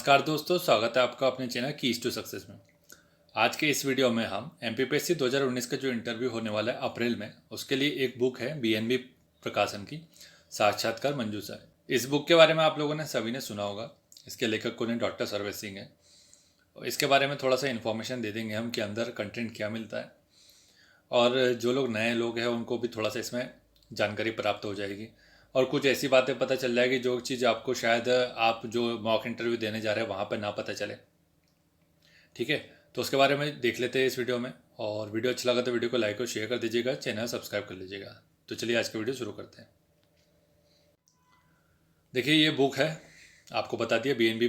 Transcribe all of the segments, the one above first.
नमस्कार दोस्तों, स्वागत है आपका अपने चैनल कीज टू सक्सेस में। आज के इस वीडियो में हम एमपीपीएससी 2019 का जो इंटरव्यू होने वाला है अप्रैल में, उसके लिए एक बुक है बीएनबी प्रकाशन की, साक्षात्कार मंजूषा। इस बुक के बारे में आप लोगों ने सभी ने सुना होगा। इसके लेखक को ने डॉक्टर सर्वेश सिंह है। इसके बारे में थोड़ा सा इन्फॉर्मेशन दे देंगे हम कि अंदर कंटेंट क्या मिलता है, और जो लोग नए लोग हैं उनको भी थोड़ा सा इसमें जानकारी प्राप्त हो जाएगी, और कुछ ऐसी बातें पता चल जाएगी जो चीज़ आपको शायद आप जो मॉक इंटरव्यू देने जा रहे हैं वहाँ पर ना पता चले। ठीक है, तो उसके बारे में देख लेते हैं इस वीडियो में। और वीडियो अच्छा लगा तो वीडियो को लाइक और शेयर कर दीजिएगा, चैनल सब्सक्राइब कर लीजिएगा। तो चलिए आज का वीडियो शुरू करते हैं। देखिए, ये बुक है, आपको बता दिया बीएनबी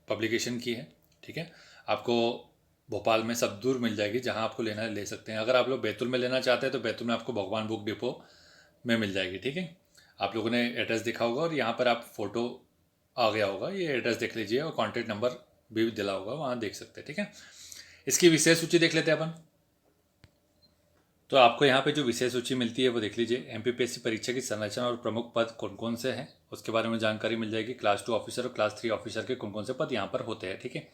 पब्लिकेशन की है। ठीक है, आपको भोपाल में सब दूर मिल जाएगी, जहाँ आपको लेना है ले सकते हैं। अगर आप लोग बैतूल में लेना चाहते हैं तो बैतूल में आपको भगवान बुक डिपो में मिल जाएगी। ठीक है, आप लोगों ने एड्रेस देखा होगा और यहाँ पर आप फोटो आ गया होगा, ये एड्रेस देख लीजिए और कॉन्टैक्ट नंबर भी दिला होगा, वहाँ देख सकते हैं। ठीक है, इसकी विषय सूची देख लेते हैं अपन। तो आपको यहाँ पे जो विषय सूची मिलती है वो देख लीजिए। एमपीपीएससी परीक्षा की संरचना और प्रमुख पद कौन कौन से हैं उसके बारे में जानकारी मिल जाएगी। क्लास 2 ऑफिसर और क्लास 3 ऑफिसर के कौन कौन से पद यहाँ पर होते हैं। ठीक है,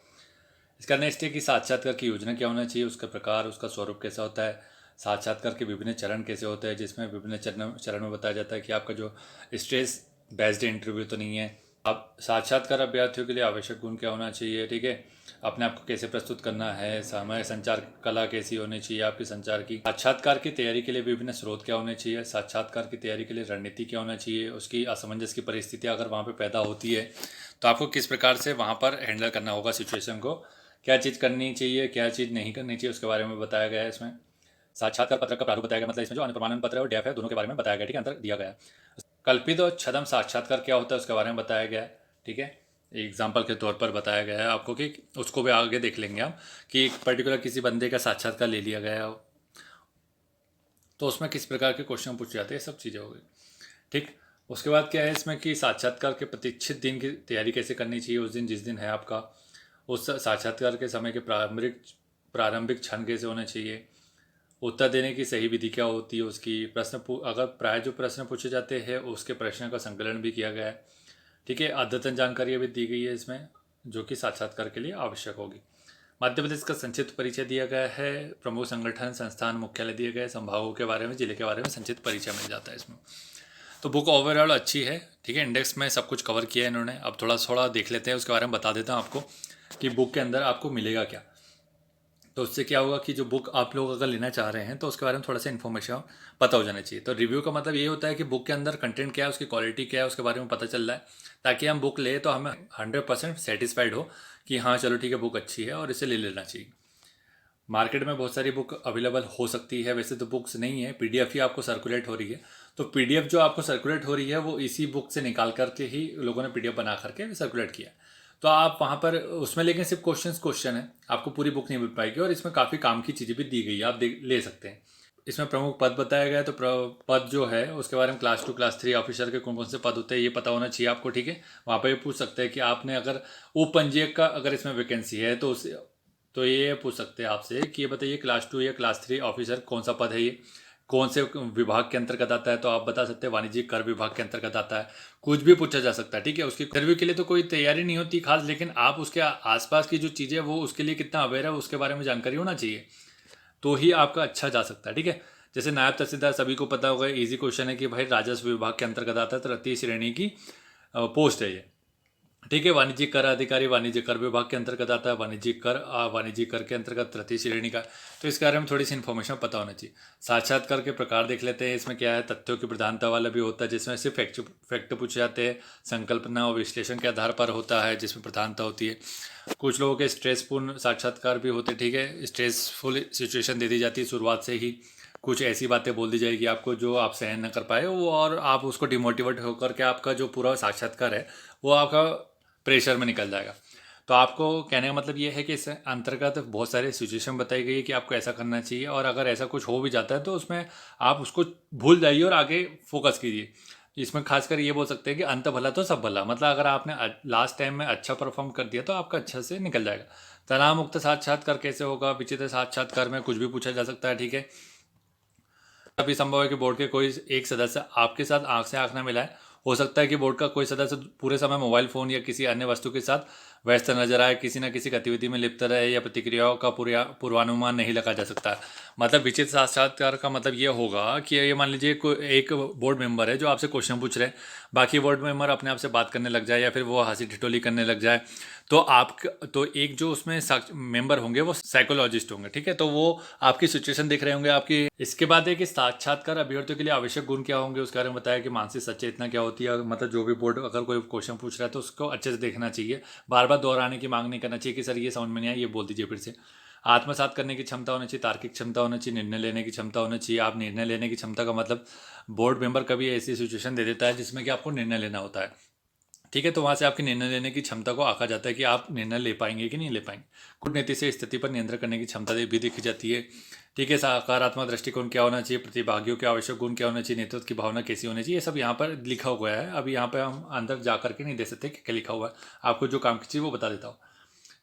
इसका नेक्स्ट है कि साक्षात्कार की योजना क्या होना चाहिए, उसका प्रकार, उसका स्वरूप कैसा होता है, साक्षात्कार के विभिन्न चरण कैसे होते हैं, जिसमें विभिन्न चरण में बताया जाता है कि आपका जो स्ट्रेस बेस्ड इंटरव्यू तो नहीं है। आप साक्षात्कार अभ्यर्थियों के लिए आवश्यक गुण क्या होना चाहिए। ठीक है, अपने आप को कैसे प्रस्तुत करना है, समय संचार कला कैसी होनी चाहिए आपकी संचार की, साक्षात्कार की तैयारी के लिए विभिन्न स्रोत क्या होने चाहिए, साक्षात्कार की तैयारी के लिए रणनीति क्या होना चाहिए, उसकी असमंजस की परिस्थितियाँ अगर वहाँ पर पैदा होती है तो आपको किस प्रकार से वहाँ पर हैंडल करना होगा सिचुएशन को, क्या चीज़ करनी चाहिए क्या चीज़ नहीं करनी चाहिए, उसके बारे में बताया गया है इसमें। साक्षात्कार पत्र का प्रारूप बताया गया, मतलब इसमें जो अनुप्रमाणन पत्र है और डैफ है दोनों के बारे में बताया गया। ठीक है, अंतर दिया गया है। कल्पित और छद्म साक्षात्कार क्या होता है उसके बारे में बताया गया है। ठीक है, एग्जाम्पल के तौर पर बताया गया है आपको कि उसको भी आगे देख लेंगे हम, कि एक पर्टिकुलर किसी बंदे का साक्षात्कार ले लिया गया हो तो उसमें किस प्रकार के क्वेश्चन पूछे जाते हैं, सब चीज़ें हो गई। ठीक, उसके बाद क्या है इसमें कि साक्षात्कार के प्रतीक्षित दिन की तैयारी कैसे करनी चाहिए, उस दिन जिस दिन है आपका, उस साक्षात्कार के समय के प्रारंभिक क्षण कैसे होने चाहिए, उत्तर देने की सही विधि क्या होती है उसकी, अगर प्राय जो प्रश्न पूछे जाते हैं उसके प्रश्न का संकलन भी किया गया है। ठीक है, अद्यतन जानकारी भी दी गई है इसमें जो कि साक्षात्कार के लिए आवश्यक होगी। मध्य प्रदेश का संक्षिप्त परिचय दिया गया है, प्रमुख संगठन संस्थान मुख्यालय दिए गए, संभागों के बारे में, जिले के बारे में संक्षिप्त परिचय मिल जाता है इसमें। तो बुक ओवरऑल अच्छी है। ठीक है, इंडेक्स में सब कुछ कवर किया है इन्होंने। अब थोड़ा थोड़ा देख लेते हैं, उसके बारे में बता देता हूँ आपको कि बुक के अंदर आपको मिलेगा क्या। तो उससे क्या होगा कि जो बुक आप लोग अगर लेना चाह रहे हैं तो उसके बारे में थोड़ा सा इन्फॉर्मेशन पता हो जाना चाहिए। तो रिव्यू का मतलब ये होता है कि बुक के अंदर कंटेंट क्या है, उसकी क्वालिटी क्या है, उसके बारे में पता चल रहा है, ताकि हम बुक ले तो हमें 100% सेटिस्फाइड हो कि हाँ चलो ठीक है बुक अच्छी है और इसे ले लेना चाहिए। मार्केट में बहुत सारी बुक अवेलेबल हो सकती है, वैसे तो बुक्स नहीं है, पीडीएफ ही आपको सर्कुलेट हो रही है। तो पीडीएफ जो आपको सर्कुलेट हो रही है वो इसी बुक से निकाल करके ही लोगों ने पीडीएफ बना करके सर्कुलेट किया। तो आप वहाँ पर उसमें, लेकिन सिर्फ क्वेश्चन है, आपको पूरी बुक नहीं मिल पाएगी, और इसमें काफ़ी काम की चीज़ें भी दी गई है, आप ले सकते हैं। इसमें प्रमुख पद बताया गया है, तो पद जो है उसके बारे में क्लास 2 क्लास 3 ऑफिसर के कौन कौन से पद होते हैं ये पता होना चाहिए आपको। ठीक है, वहाँ पर ये पूछ सकते हैं कि आपने अगर उप पंजीयक का अगर इसमें वैकेंसी है तो ये पूछ सकते हैं आपसे कि ये बताइए क्लास 2 या क्लास 3 ऑफिसर कौन सा पद है, ये कौन से विभाग के अंतर्गत आता है, तो आप बता सकते हैं वाणिज्यिक कर विभाग के अंतर्गत आता है। कुछ भी पूछा जा सकता है। ठीक है, उसकी इंटरव्यू के लिए तो कोई तैयारी नहीं होती खास, लेकिन आप उसके आसपास की जो चीज़ें वो उसके लिए कितना अवेयर है उसके बारे में जानकारी होना चाहिए, तो ही आपका अच्छा जा सकता है। ठीक है, जैसे नायब तहसीलदार सभी को पता होगा, इजी क्वेश्चन है कि भाई राजस्व विभाग के अंतर्गत आता है, तृतीय श्रेणी की पोस्ट है ये। ठीक है, वाणिज्यिक कर अधिकारी वाणिज्य कर विभाग के अंतर्गत आता है, वाणिज्यिक कर के अंतर्गत तृतीय श्रेणी का। तो इसके बारे में थोड़ी सी इन्फॉर्मेशन पता होना चाहिए। साक्षात्कार के प्रकार देख लेते हैं, इसमें क्या है, तथ्यों की प्रधानता वाला भी होता है जिसमें सिर्फ फैक्ट पूछे जाते हैं, संकल्पना और विश्लेषण के आधार पर होता है जिसमें प्रधानता होती है। कुछ लोगों के स्ट्रेसपूर्ण साक्षात्कार भी होते हैं। ठीक है, स्ट्रेसफुल सिचुएशन दे दी जाती है शुरुआत से ही, कुछ ऐसी बातें बोल दी जाएगी आपको जो आप सहन न कर पाए वो, और आप उसको डिमोटिवेट होकर के आपका जो पूरा साक्षात्कार है वो आपका प्रेशर में निकल जाएगा। तो आपको कहने का मतलब ये है कि इस अंतर्गत बहुत सारे सिचुएशन बताई गई है कि आपको ऐसा करना चाहिए, और अगर ऐसा कुछ हो भी जाता है तो उसमें आप उसको भूल जाइए और आगे फोकस कीजिए। इसमें खासकर ये बोल सकते हैं कि अंत भला तो सब भला, मतलब अगर आपने लास्ट टाइम में अच्छा परफॉर्म कर दिया तो आपका अच्छा से निकल जाएगा। तनाव मुक्त साक्षात्कार कैसे होगा, विचित्र साक्षात्कार में कुछ भी पूछा जा सकता है। ठीक है, अभी संभव है कि बोर्ड के कोई एक सदस्य आपके साथ आंख से आंख ना मिलाए। हो सकता है कि बोर्ड का कोई सदस्य पूरे समय मोबाइल फ़ोन या किसी अन्य वस्तु के साथ व्यस्त नजर आए, किसी न किसी गतिविधि में लिप्त रहे या प्रतिक्रियाओं का पूर्वानुमान नहीं लगा जा सकता। मतलब विचित्र साक्षात्कार का मतलब ये होगा कि ये मान लीजिए कोई एक बोर्ड मेंबर है जो आपसे क्वेश्चन पूछ रहे हैं, बाकी बोर्ड मेंबर अपने आप से बात करने लग जाए या फिर वो हंसी ठिठोली करने लग जाए, तो आप तो एक जो उसमें मेंबर होंगे वो साइकोलॉजिस्ट होंगे, ठीक है, तो वो आपकी सिचुएशन देख रहे होंगे आपकी। इसके बाद है कि साक्षात्कार अभ्यर्थियों के लिए आवश्यक गुण क्या होंगे उसके बारे में बताया कि मानसिक सचेतना क्या होती है, मतलब जो भी बोर्ड अगर कोई क्वेश्चन पूछ रहा है तो उसको अच्छे से देखना चाहिए, बार बार दोहराने की मांग नहीं करना चाहिए कि सर ये समझ में नहीं आया, ये बोल दीजिए फिर से। आत्मसात करने की क्षमता होनी चाहिए, तार्किक क्षमता होनी चाहिए, निर्णय लेने की क्षमता होनी चाहिए। आप निर्णय लेने की क्षमता का मतलब बोर्ड मेंबर कभी ऐसी सिचुएशन दे देता है जिसमें कि आपको निर्णय लेना होता है, ठीक है, तो वहाँ से आपकी निर्णय लेने की क्षमता को आंका जाता है कि आप निर्णय ले पाएंगे कि नहीं ले पाएंगे। कूटनीति से स्थिति पर नियंत्रण करने की क्षमता भी देखी जाती है, ठीक है। सकारात्मक दृष्टिकोण क्या होना चाहिए, प्रतिभागियों के आवश्यक गुण क्या होना चाहिए, नेतृत्व की भावना कैसी होनी चाहिए, ये सब यहाँ पर लिखा हुआ है। अभी यहाँ पर हम अंदर जा करके नहीं दे सकते कि क्या लिखा हुआ है, आपको जो काम की चाहिए वो बता देता हूँ,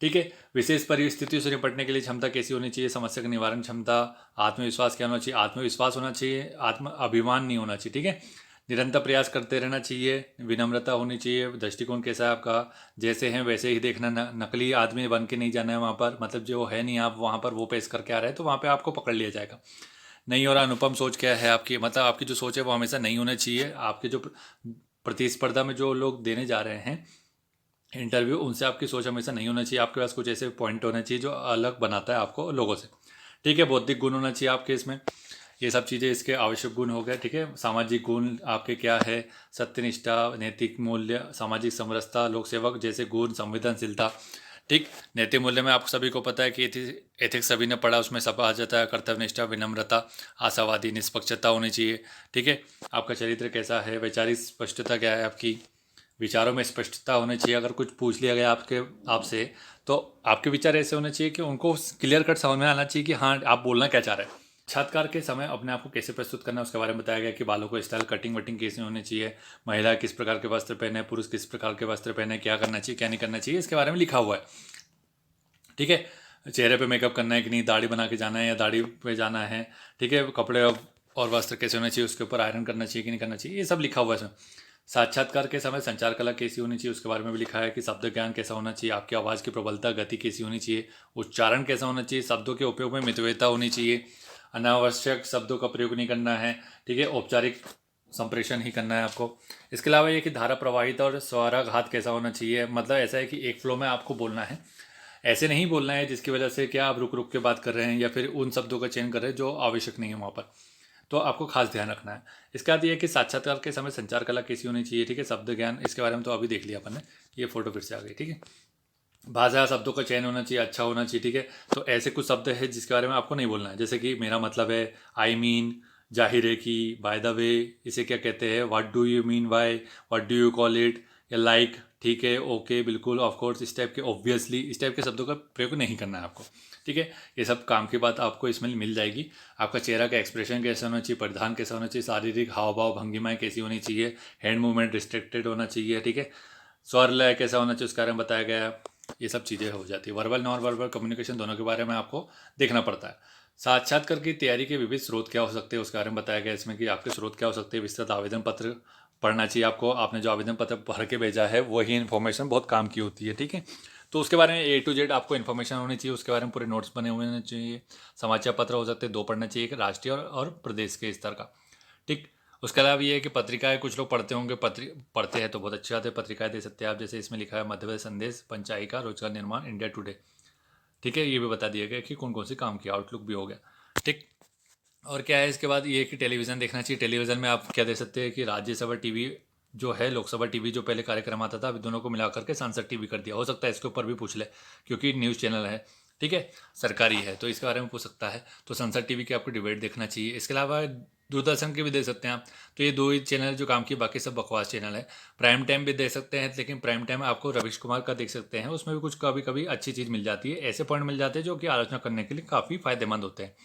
ठीक है। विशेष परिस्थितियों से निपटने के लिए क्षमता कैसी होनी चाहिए, समस्या का निवारण क्षमता, आत्मविश्वास क्या होना चाहिए, आत्मविश्वास होना चाहिए, आत्म अभिमान नहीं होना चाहिए, ठीक है। निरंतर प्रयास करते रहना चाहिए, विनम्रता होनी चाहिए, दृष्टिकोण कैसा है आपका, जैसे हैं वैसे ही देखना, नकली आदमी बन के नहीं जाना है वहाँ पर, मतलब जो है नहीं आप वहाँ पर वो पेश करके आ रहे हैं तो वहाँ पर आपको पकड़ लिया जाएगा। नई और अनुपम सोच क्या है आपकी, मतलब आपकी जो सोच है वो हमेशा नई होनी चाहिए। आपके जो प्रतिस्पर्धा में जो लोग देने जा रहे हैं इंटरव्यू, उनसे आपकी सोच हमेशा नहीं होना चाहिए, आपके पास कुछ ऐसे पॉइंट होना चाहिए जो अलग बनाता है आपको लोगों से, ठीक है। बौद्धिक गुण होना चाहिए आपके इसमें, ये सब चीज़ें इसके आवश्यक गुण हो गए, ठीक है। सामाजिक गुण आपके क्या है, सत्यनिष्ठा, नैतिक मूल्य, सामाजिक समरसता, लोक सेवक जैसे गुण, संवेदनशीलता, ठीक। नैतिक मूल्य में आप सभी को पता है कि एथिक्स सभी ने पढ़ा, उसमें सब आ जाता है, कर्तव्यनिष्ठा, विनम्रता, आशावादी, निष्पक्षता होनी चाहिए, ठीक है। आपका चरित्र कैसा है, वैचारिक स्पष्टता क्या है आपकी, विचारों में स्पष्टता होनी चाहिए। अगर कुछ पूछ लिया गया आपसे तो आपके विचार ऐसे होने चाहिए कि उनको क्लियर कट समझ में आना चाहिए कि हाँ आप बोलना क्या चाह रहे हैं। साक्षात्कार के समय अपने आप को कैसे प्रस्तुत करना है उसके बारे में बताया गया कि बालों को स्टाइल, कटिंग वटिंग कैसे होनी चाहिए, महिला किस प्रकार के वस्त्र पहने, पुरुष किस प्रकार के वस्त्र पहने, क्या करना चाहिए क्या नहीं करना चाहिए, इसके बारे में लिखा हुआ है, ठीक है। चेहरे पे मेकअप करना है कि नहीं, दाढ़ी बना के जाना है या दाढ़ी पे जाना है, ठीक है। कपड़े और वस्त्र कैसे होने चाहिए, उसके ऊपर आयरन करना चाहिए कि नहीं करना चाहिए, ये सब लिखा हुआ है इसमें। साक्षात्कार के समय संचार कला कैसी होनी चाहिए उसके बारे में भी लिखा है कि शब्द ज्ञान कैसा होना चाहिए, आपकी आवाज़ की प्रबलता, गति कैसी होनी चाहिए, उच्चारण कैसा होना चाहिए, शब्दों के उपयोग में मितव्ययता होनी चाहिए, अनावश्यक शब्दों का प्रयोग नहीं करना है, ठीक है। औपचारिक संप्रेषण ही करना है आपको। इसके अलावा ये कि धारा प्रवाहित और स्वराघात कैसा होना चाहिए, मतलब ऐसा है कि एक फ्लो में आपको बोलना है, ऐसे नहीं बोलना है जिसकी वजह से क्या आप रुक रुक के बात कर रहे हैं या फिर उन शब्दों का चयन कर रहे हैं जो आवश्यक नहीं है वहाँ पर, तो आपको खास ध्यान रखना है। इसके बाद ये कि साक्षात्कार के समय संचार कला कैसी होनी चाहिए, ठीक है। शब्द ज्ञान, इसके बारे में तो अभी देख लिया अपन ने, ये फोटो फिर से आ गई, ठीक है। भाषा, शब्दों का चयन होना चाहिए, अच्छा होना चाहिए, ठीक है। तो ऐसे कुछ शब्द है जिसके बारे में आपको नहीं बोलना है, जैसे कि मेरा मतलब है, आई मीन, जाहिर है कि, बाय द वे, इसे क्या कहते हैं, what do you mean by, what do you call it, या लाइक, ठीक है, ओके, बिल्कुल, ऑफ कोर्स, इस टाइप के, ऑब्वियसली, इस टाइप के शब्दों का प्रयोग नहीं करना है आपको, ठीक है। ये सब काम की बात आपको इसमें मिल जाएगी। आपका चेहरा का एक्सप्रेशन कैसा होना चाहिए, परिधान कैसा होना चाहिए, शारीरिक हाव भाव भंगिमाएँ कैसी होनी चाहिए, हैंड मूवमेंट रिस्ट्रिक्टेड होना चाहिए, ठीक है। स्वर लय कैसा होना चाहिए उसके बारे में बताया गया है। ये सब चीज़ें हो जाती है। वर्बल नॉन वर्बल कम्युनिकेशन दोनों के बारे में आपको देखना पड़ता है। साक्षात्कार की तैयारी के विविध स्रोत क्या हो सकते हैं उसके बारे में बताया गया इसमें कि आपके स्रोत क्या हो सकते हैं। विस्तृत आवेदन पत्र पढ़ना चाहिए आपको, आपने जो आवेदन पत्र भर के भेजा है वही इन्फॉर्मेशन बहुत काम की होती है, ठीक है। तो उसके बारे में A to Z आपको इन्फॉर्मेशन होनी चाहिए, उसके बारे में पूरे नोट्स बने हुए होने चाहिए। समाचार पत्र हो सकते हैं 2 पढ़ना चाहिए, एक राष्ट्रीय और प्रदेश के स्तर का, ठीक। उसके अलावा ये है कि पत्रिकाएं कुछ लोग पढ़ते होंगे, पढ़ते हैं तो बहुत अच्छी बात है, पत्रिकाएं दे सकते हैं आप, जैसे इसमें लिखा है मध्य प्रदेश संदेश, पंचायिका, रोजगार निर्माण, इंडिया टुडे, ठीक है। ये भी बता दिया गया कि कौन कौन से काम किया, आउटलुक भी हो गया, ठीक। और क्या है इसके बाद ये कि टेलीविज़न देखना चाहिए। टेलीविज़न में आप क्या दे सकते हैं कि राज्यसभा टीवी जो है, लोकसभा टीवी जो पहले कार्यक्रम आता था, अभी दोनों को मिला करके सांसद टीवी कर दिया। हो सकता है इसके ऊपर भी पूछ ले, क्योंकि न्यूज़ चैनल है, ठीक है, सरकारी है, तो इसके बारे में पूछ सकता है। तो संसद टीवी की आपको डिबेट देखना चाहिए। इसके अलावा दूरदर्शन के भी दे सकते हैं आप, तो ये 2 ही चैनल जो काम की, बाकी सब बकवास चैनल है। प्राइम टाइम भी दे सकते हैं, लेकिन प्राइम टाइम आपको रवीश कुमार का देख सकते हैं, उसमें भी कुछ कभी कभी अच्छी चीज़ मिल जाती है, ऐसे पॉइंट मिल जाते हैं जो कि आलोचना करने के लिए काफ़ी फायदेमंद होते हैं,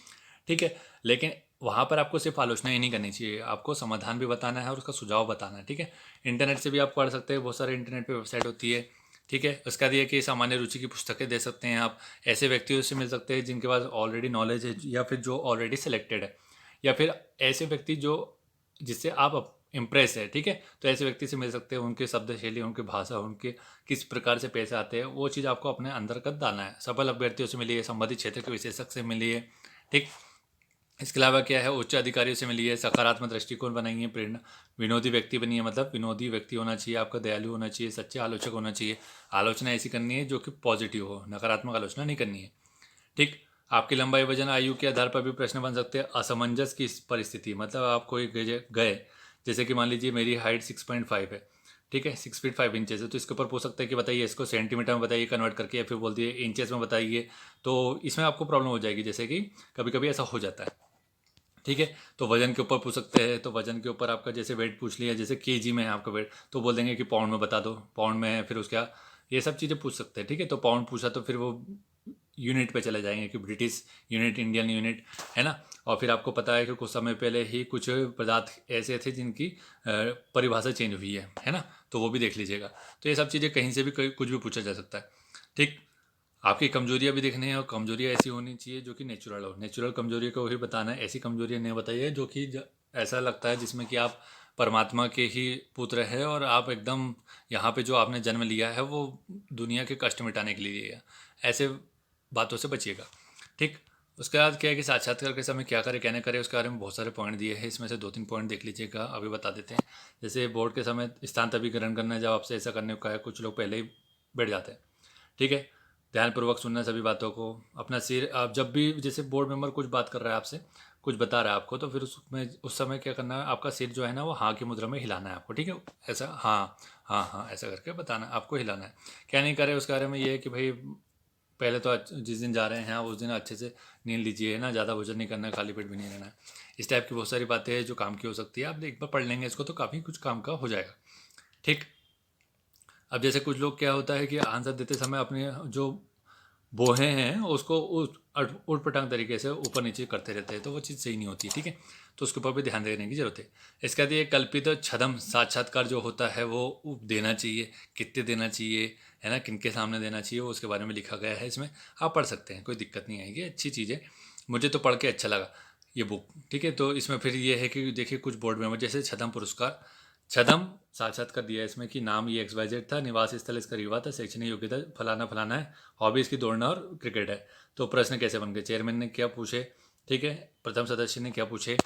ठीक है। लेकिन वहाँ पर आपको सिर्फ आलोचना ही नहीं करनी चाहिए, आपको समाधान भी बताना है और उसका सुझाव बताना है, ठीक है। इंटरनेट से भी आप पढ़ सकते हैं, बहुत सारे इंटरनेट पे वेबसाइट होती है, ठीक है। उसका दिए कि सामान्य रुचि की पुस्तकें दे सकते हैं आप, ऐसे व्यक्तियों से मिल सकते हैं जिनके पास ऑलरेडी नॉलेज है या फिर जो ऑलरेडी सिलेक्टेड है, या फिर ऐसे व्यक्ति जो जिससे आप इम्प्रेस है, ठीक है, तो ऐसे व्यक्ति से मिल सकते हैं। उनके शब्द शैली, उनकी भाषा, उनके किस प्रकार से पेश आते हैं, वो चीज़ आपको अपने अंदर कर डालना है। सफल अभ्यर्थियों से मिलिए, संबंधित क्षेत्र के विशेषज्ञ से मिलिए, ठीक। इसके अलावा क्या है, उच्च अधिकारियों से मिलिए, सकारात्मक दृष्टिकोण बनाइए, प्रेरणा, विनोदी व्यक्ति बनिए, मतलब विनोदी व्यक्ति होना चाहिए आपका, दयालु होना चाहिए, सच्चे आलोचक होना चाहिए। आलोचना ऐसी करनी है जो कि पॉजिटिव हो, नकारात्मक आलोचना नहीं करनी है, ठीक। आपकी लंबाई, वजन, आयु के आधार पर भी प्रश्न बन सकते हैं। असमंजस की परिस्थिति, मतलब आप कोई गए, जैसे कि मान लीजिए मेरी हाइट 6.5 है, ठीक है, 6 फीट 5 इंचेस है, तो इसके ऊपर पूछ सकते हैं कि बताइए इसको सेंटीमीटर में बताइए कन्वर्ट करके, या फिर बोल दिए इंचेस में बताइए, तो इसमें आपको प्रॉब्लम हो जाएगी। जैसे कि कभी कभी ऐसा हो जाता है, ठीक है। तो वजन के ऊपर पूछ सकते हैं, तो वजन के ऊपर आपका जैसे वेट पूछ लिया, जैसे केजी में है आपका वेट, तो बोल देंगे कि पाउंड में बता दो, पाउंड में है, फिर उसका ये सब चीज़ें पूछ सकते हैं, ठीक है। तो पाउंड पूछा तो फिर वो यूनिट पे चले जाएंगे कि ब्रिटिश यूनिट, इंडियन यूनिट, है ना। और फिर आपको पता है कि कुछ समय पहले ही कुछ पदार्थ ऐसे थे जिनकी परिभाषा चेंज हुई है ना, तो वो भी देख लीजिएगा। तो ये सब चीज़ें कहीं से भी कुछ भी पूछा जा सकता है, ठीक। आपकी कमजोरियाँ भी देखनी है, और कमजोरियाँ ऐसी होनी चाहिए जो कि नेचुरल हो। नेचुरल कमजोरी को ही बताना है, ऐसी कमजोरियाँ नहीं बताइए जो कि ऐसा लगता है जिसमें कि आप परमात्मा के ही पुत्र है, और आप एकदम यहाँ पे जो आपने जन्म लिया है वो दुनिया के कष्ट मिटाने के लिए लिया है। ऐसे बातों से बचिएगा, ठीक। उसके बाद क्या है कि साक्षात्कार के समय क्या करें क्या नहीं करें, उसके बारे में बहुत सारे पॉइंट दिए हैं। इसमें से 2-3 पॉइंट देख लीजिएगा, अभी बता देते हैं। जैसे बोर्ड के समय स्थान तभी ग्रहण करना है जब आपसे ऐसा करने को है। कुछ लोग पहले ही बैठ जाते हैं, ठीक है। ध्यानपूर्वक सुनना सभी बातों को। अपना सिर, आप जब भी जैसे बोर्ड मेंबर कुछ बात कर रहा है आपसे, कुछ बता रहा है आपको, तो फिर उसमें उस समय क्या करना है, आपका सिर जो है ना वो हाँ की मुद्रा में हिलाना है आपको, ठीक है। ऐसा हाँ हाँ हाँ ऐसा करके बताना, आपको हिलाना है। क्या नहीं करे उसके बारे में ये है कि भाई पहले तो जिस दिन जा रहे हैं उस दिन अच्छे से नींद लीजिए, है ना, ज़्यादा भोजन नहीं करना है, खाली पेट भी नहीं रहना है। इस टाइप की बहुत सारी बातें हैं जो काम की हो सकती है। आप एक बार पढ़ लेंगे इसको तो काफ़ी कुछ काम का हो जाएगा, ठीक। अब जैसे कुछ लोग क्या होता है कि आंसर देते समय अपने जो बोहे हैं उसको उठ पटांग तरीके से ऊपर नीचे करते रहते हैं, तो वो चीज़ सही नहीं होती, ठीक है। तो उसके ऊपर भी ध्यान देने की जरूरत है। इसके बाद ये कल्पित छदम साक्षात्कार जो होता है वो देना चाहिए, कितने देना चाहिए, है ना, किनके सामने देना चाहिए, वो उसके बारे में लिखा गया है इसमें। आप पढ़ सकते हैं, कोई दिक्कत नहीं आएगी, अच्छी चीज़ है। मुझे तो पढ़ के अच्छा लगा ये बुक, ठीक है। तो इसमें फिर ये है कि देखिए कुछ बोर्ड मेंबर जैसे छदम पुरस्कार, छदम साक्षात्कार दिया है इसमें कि नाम ये XYZ था, निवास स्थल इसका रीवा था, शैक्षणिक योग्यता फलाना फलाना है, हॉबी इसकी दौड़ना और क्रिकेट है। तो प्रश्न कैसे बन गए, चेयरमैन ने क्या पूछे, ठीक है, प्रथम सदस्य ने क्या पूछे,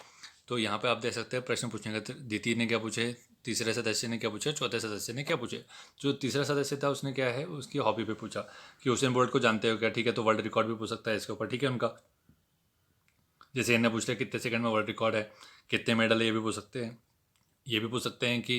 तो यहाँ पे आप देख सकते हैं प्रश्न पूछने का। द्वितीय ने क्या पूछे, तीसरे सदस्य ने क्या पूछा, चौथे सदस्य ने क्या पूछे। जो तीसरा सदस्य था उसने क्या है, उसकी हॉबी पे पूछा कि हुसैन बोल्ट को जानते हो क्या, ठीक है, तो वर्ल्ड रिकॉर्ड भी पूछ सकता है इसके ऊपर, ठीक है उनका। जैसे इन्हें पूछ लिया कितने सेकंड में वर्ल्ड रिकॉर्ड है, कितने मेडल है, ये भी पूछ सकते हैं। ये भी पूछ सकते हैं कि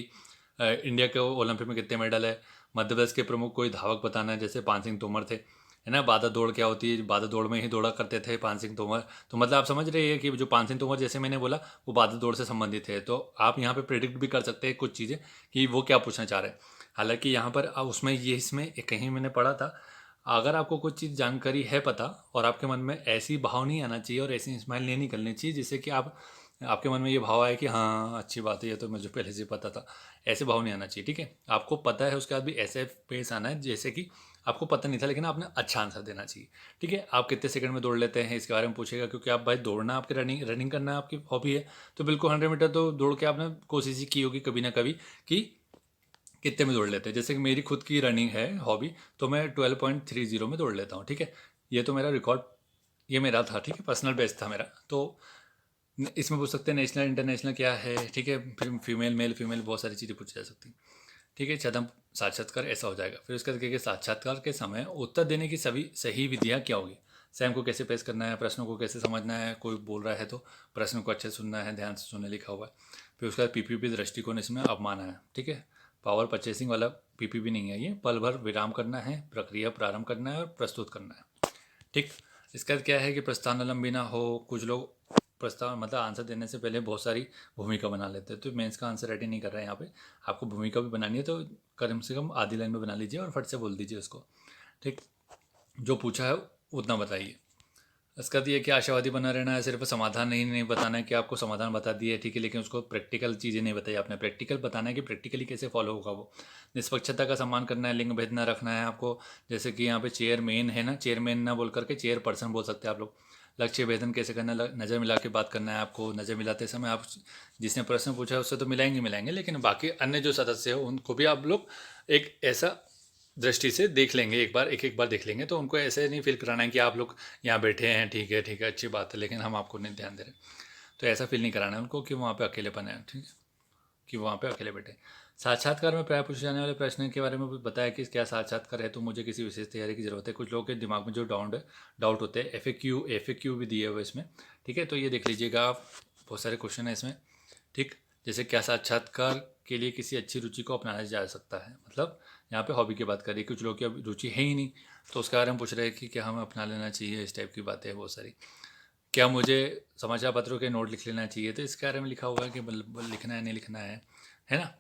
इंडिया के ओलंपिक में कितने मेडल है। मध्य प्रदेश के प्रमुख कोई धावक बताना है, जैसे पान सिंह तोमर थे, है ना। बाधा दौड़ क्या होती है, बाधा दौड़ में ही दौड़ा करते थे पान सिंह तोमर। तो मतलब आप समझ रहे हैं कि जो पान सिंह तोमर जैसे मैंने बोला वो बाधा दौड़ से संबंधित है। तो आप यहाँ पे प्रेडिक्ट भी कर सकते हैं कुछ चीज़ें कि वो क्या पूछना चाह रहे हैं। हालांकि यहाँ पर उसमें ये इसमें कहीं मैंने पढ़ा था, अगर आपको कुछ चीज़ जानकारी है पता और आपके मन में ऐसी भाव नहीं आना चाहिए और ऐसी स्माइल नहीं निकलनी चाहिए जिससे कि आप आपके मन में ये भाव आए कि हाँ अच्छी बात है, ये तो मुझे पहले से पता था, ऐसे भाव नहीं आना चाहिए, ठीक है। आपको पता है उसके बाद भी ऐसे पेश आना है जैसे कि आपको पता नहीं था लेकिन आपने अच्छा आंसर देना चाहिए, ठीक है। आप कितने सेकंड में दौड़ लेते हैं इसके बारे में पूछेगा, क्योंकि आप भाई दौड़ना आपकी रनिंग रनिंग करना आपकी हॉबी है, तो बिल्कुल 100 मीटर तो दौड़ के आपने कोशिश ही की होगी कभी ना कभी कि कितने में दौड़ लेते हैं। जैसे कि मेरी खुद की रनिंग है हॉबी, तो मैं 12.30 में दौड़ लेता हूँ, ठीक है। ये तो मेरा रिकॉर्ड, ये मेरा था, ठीक है, पर्सनल बेस्ट था मेरा। तो इसमें पूछ सकते हैं नेशनल इंटरनेशनल क्या है, ठीक है। फिर फीमेल मेल फीमेल बहुत सारी चीज़ें पूछी जा सकती हैं, ठीक है। छदम साक्षात्कार ऐसा हो जाएगा। फिर उसके बाद देखिए साक्षात्कार के समय उत्तर देने की सभी सही विधियाँ क्या होगी, स्वयं को कैसे पेश करना है, प्रश्नों को कैसे समझना है, कोई बोल रहा है तो प्रश्न को अच्छे से सुनना है, ध्यान से सुनने लिखा हुआ है। फिर उसके बाद PPP दृष्टिकोण इसमें अपमाना है, ठीक है। पावर परचेसिंग वाला PPP नहीं है ये, पल भर विराम करना है, प्रक्रिया प्रारंभ करना है और प्रस्तुत करना है, ठीक। इसका क्या है कि प्रस्तावनालंबी ना हो। कुछ लोग प्रस्ताव मतलब आंसर देने से पहले बहुत सारी भूमिका बना लेते हैं, तो मेंस का आंसर रेडी नहीं कर रहे हैं यहाँ पे, आपको भूमिका भी बनानी है, तो कम से कम आधी लाइन में बना लीजिए और फट से बोल दीजिए उसको, ठीक। जो पूछा है उतना बताइए। इसका ये कि आशावादी बना रहना है, सिर्फ समाधान नहीं बताना है कि आपको समाधान बता दिए, ठीक है, लेकिन उसको प्रैक्टिकल चीज़ें नहीं बताई आपने। प्रैक्टिकल बताना है कि प्रैक्टिकली कैसे फॉलो होगा वो। निष्पक्षता का सम्मान करना है, लिंग भेद ना रखना है आपको। जैसे कि यहाँ पे चेयरमैन है ना, चेयरमैन ना बोल करके चेयर पर्सन बोल सकते हैं आप लोग। लक्ष्य भेदन कैसे करना है, नज़र मिला के बात करना है आपको। नज़र मिलाते समय आप जिसने प्रश्न पूछा है उससे तो मिलाएंगे, लेकिन बाकी अन्य जो सदस्य हो उनको भी आप लोग एक ऐसा दृष्टि से देख लेंगे, एक बार देख लेंगे। तो उनको ऐसे नहीं फील कराना है कि आप लोग यहाँ बैठे हैं, ठीक है अच्छी बात है, लेकिन हम आपको नहीं ध्यान दे रहे। तो ऐसा फील नहीं कराना है उनको कि वहाँ पे अकेलेपन है, ठीक है, कि वहाँ पे अकेले बैठे। साक्षात्कार में प्राय पूछे जाने वाले प्रश्न के बारे में बताया कि क्या साक्षात्कार है तो मुझे किसी विशेष तैयारी की ज़रूरत है। कुछ लोगों के दिमाग में जो डाउट होते हैं, FAQ भी दिए हुए इसमें, ठीक है। तो ये देख लीजिएगा आप, बहुत सारे क्वेश्चन है इसमें, ठीक। जैसे क्या साक्षात्कार के लिए किसी अच्छी रुचि को अपनाया जा सकता है, मतलब यहाँ पे हॉबी की बात करिए। कुछ लोगों की अब रुचि है ही नहीं, तो उसके बारे में पूछ रहे हैं कि क्या हमें अपना लेना चाहिए, इस टाइप की बातें हैं बहुत सारी। क्या मुझे समाचार पत्रों के नोट लिख लेना चाहिए, तो इसके बारे में लिखा हुआ है कि लिखना है नहीं लिखना है ना।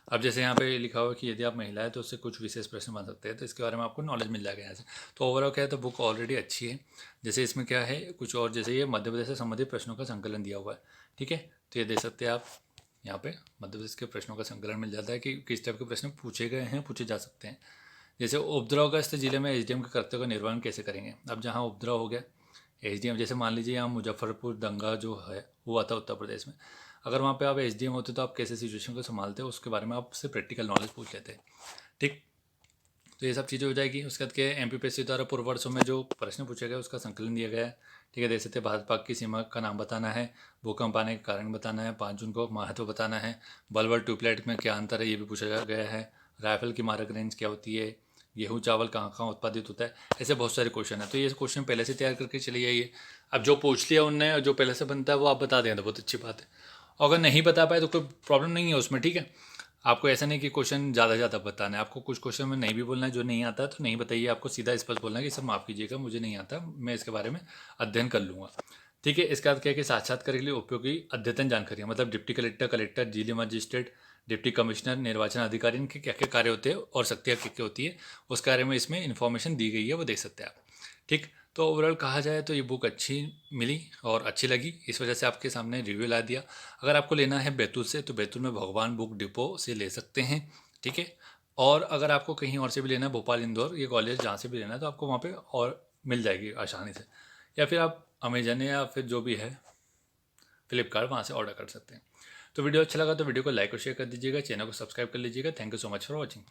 अब जैसे यहाँ पे लिखा हुआ है कि यदि आप महिला है तो उससे कुछ विशेष प्रश्न बन सकते हैं, तो इसके बारे में आपको नॉलेज मिल जाएगा यहाँ से। तो ओवरऑल क्या है, तो बुक ऑलरेडी अच्छी है। जैसे इसमें क्या है कुछ और, जैसे ये मध्य प्रदेश से संबंधित प्रश्नों का संकलन दिया हुआ है, ठीक है। तो ये देख सकते हैं आप, यहाँ पे मध्य प्रदेश के प्रश्नों का संकलन मिल जाता है कि किस टाइप के प्रश्न पूछे गए हैं, पूछे जा सकते हैं। जैसे उपद्रवग्रस्त जिले में SDM के कर्तव्य का निर्वहन कैसे करेंगे। अब जहाँ उपद्रव हो गया, SDM, जैसे मान लीजिए यहाँ मुजफ्फरपुर दंगा जो है हुआ था उत्तर प्रदेश में, अगर वहाँ पे आप SDM होते तो आप कैसे सिचुएशन को संभालते हो, उसके बारे में आपसे प्रैक्टिकल नॉलेज पूछ लेते हैं, ठीक। तो ये सब चीज़ें हो जाएगी। उसके बाद के MPPSC द्वारा पूर्व वर्षों में जो प्रश्न पूछे गए उसका संकलन दिया गया है, ठीक है। देख सकते भारत पाक की सीमा का नाम बताना है, भूकंप आने के कारण बताना है, 5 जून को महत्व बताना है, बल्ब और ट्यूबलाइट में क्या अंतर है ये भी पूछा गया है, राइफल की मारक रेंज क्या होती है, गेहूँ चावल कहाँ कहाँ उत्पादित होता है। ऐसे बहुत सारे क्वेश्चन है, तो ये क्वेश्चन पहले से तैयार करके चले जाइए। अब जो पूछ लिया उनने, जो पहले से बनता है वो आप बता दें तो बहुत अच्छी बात है। अगर नहीं बता पाए तो कोई प्रॉब्लम नहीं है उसमें, ठीक है। आपको ऐसा नहीं कि क्वेश्चन ज़्यादा बताना है, आपको कुछ क्वेश्चन में नहीं भी बोलना है, जो नहीं आता है तो नहीं बताइए, आपको सीधा स्पष्ट बोलना है कि सर माफ़ कीजिएगा मुझे नहीं आता, मैं इसके बारे में अध्ययन कर लूँगा, ठीक है। इसके बाद क्या है कि साक्षात्कार के लिए उपयोगी अद्यतन जानकारी, मतलब डिप्टी कलेक्टर, जिला मजिस्ट्रेट, डिप्टी कमिश्नर, निर्वाचन अधिकारी, इनके क्या क्या कार्य होते हैं और शक्तियाँ क्या क्या होती है, उसके बारे में इसमें इन्फॉर्मेशन दी गई है, वो देख सकते हैं आप, ठीक। तो ओवरऑल कहा जाए तो ये बुक अच्छी मिली और अच्छी लगी, इस वजह से आपके सामने रिव्यू ला दिया। अगर आपको लेना है बैतूल से तो बैतूल में भगवान बुक डिपो से ले सकते हैं, ठीक है। और अगर आपको कहीं और से भी लेना है, भोपाल, इंदौर, ये कॉलेज जहाँ से भी लेना है, तो आपको वहाँ पे और मिल जाएगी आसानी से। या फिर आप अमेजन या फिर जो भी है फ्लिपकार्ट, वहाँ से ऑर्डर कर सकते हैं। तो वीडियो अच्छा लगा तो वीडियो को लाइक और शेयर कर दीजिएगा, चैनल को सब्सक्राइब कर लीजिएगा। Thank you so much for watching.